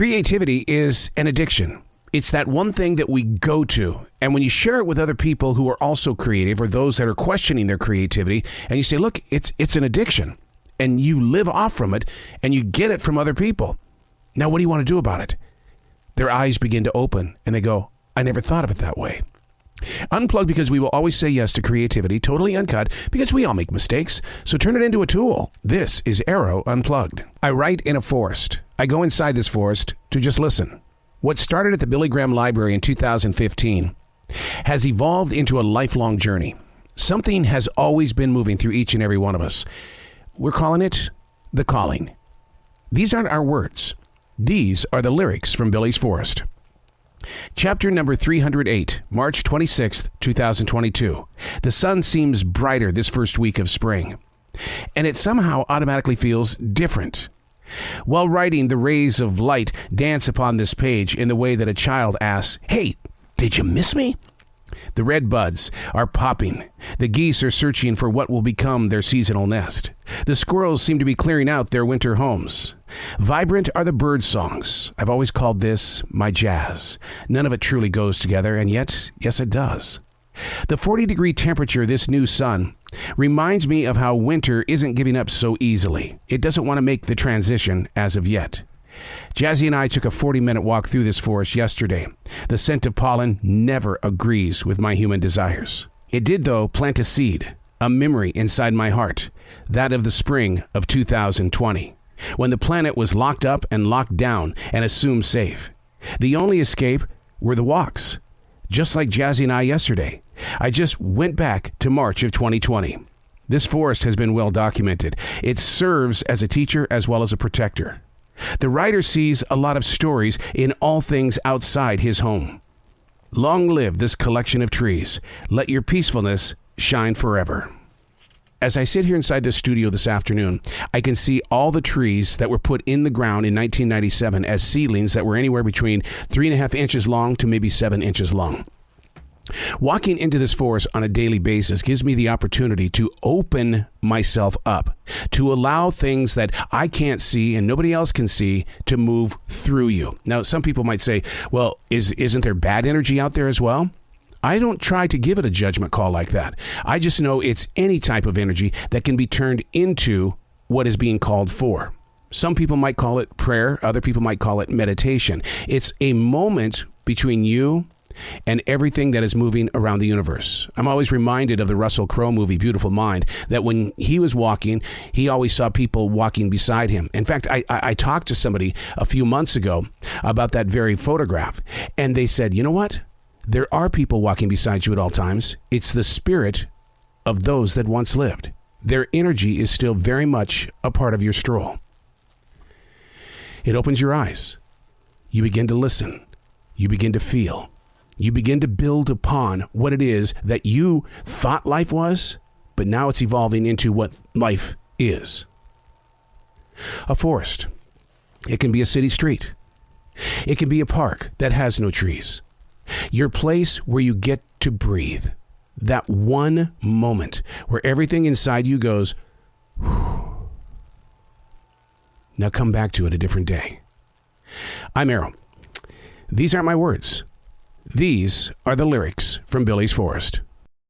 Creativity is an addiction. It's that one thing that we go to. And when you share it with other people who are also creative or those that are questioning their creativity, and you say, look, it's an addiction, and you live off from it, and you get it from other people. Now, what do you want to do about it? Their eyes begin to open, and they go, I never thought of it that way. Unplugged, because we will always say yes to creativity, totally uncut, because we all make mistakes. So turn it into a tool. This is Arroe Unplugged. I write in a forest. I go inside this forest to just listen. What started at the Billy Graham Library in 2015 has evolved into a lifelong journey. Something has always been moving through each and every one of us. We're calling it the calling. These aren't our words. These are the lyrics from Billy's Forest. Chapter number 308, March 26th, 2022. The sun seems brighter this first week of spring, and it somehow automatically feels different. While writing, the rays of light dance upon this page in the way that a child asks, "Hey, did you miss me?" The red buds are popping. The geese are searching for what will become their seasonal nest. The squirrels seem to be clearing out their winter homes. Vibrant are the bird songs. I've always called this my jazz. None of it truly goes together, and yet, yes, it does. The 40-degree temperature this new sun reminds me of how winter isn't giving up so easily. It doesn't want to make the transition as of yet. Jazzy and I took a 40-minute walk through this forest yesterday. The scent of pollen never agrees with my human desires. It did, though, plant a seed, a memory inside my heart, that of the spring of 2020, when the planet was locked up and locked down and assumed safe. The only escape were the walks. Just like Jazzy and I yesterday, I just went back to March of 2020. This forest has been well documented. It serves as a teacher as well as a protector. The writer sees a lot of stories in all things outside his home. Long live this collection of trees. Let your peacefulness shine forever. As I sit here inside this studio this afternoon, I can see all the trees that were put in the ground in 1997 as seedlings that were anywhere between 3.5 inches long to maybe 7 inches long. Walking into this forest on a daily basis gives me the opportunity to open myself up, to allow things that I can't see and nobody else can see to move through you. Now, some people might say, well, isn't there bad energy out there as well? I don't try to give it a judgment call like that. I just know it's any type of energy that can be turned into what is being called for. Some people might call it prayer. Other people might call it meditation. It's a moment between you and everything that is moving around the universe. I'm always reminded of the Russell Crowe movie, Beautiful Mind, that when he was walking, he always saw people walking beside him. In fact, I talked to somebody a few months ago about that very photograph, and they said, you know what? There are people walking beside you at all times. It's the spirit of those that once lived. Their energy is still very much a part of your stroll. It opens your eyes. You begin to listen. You begin to feel. You begin to build upon what it is that you thought life was, but now it's evolving into what life is. A forest. It can be a city street. It can be a park that has no trees. Your place where you get to breathe. That one moment where everything inside you goes, whew. Now come back to it a different day. I'm Arroe. These aren't my words. These are the lyrics from Billy's Forest.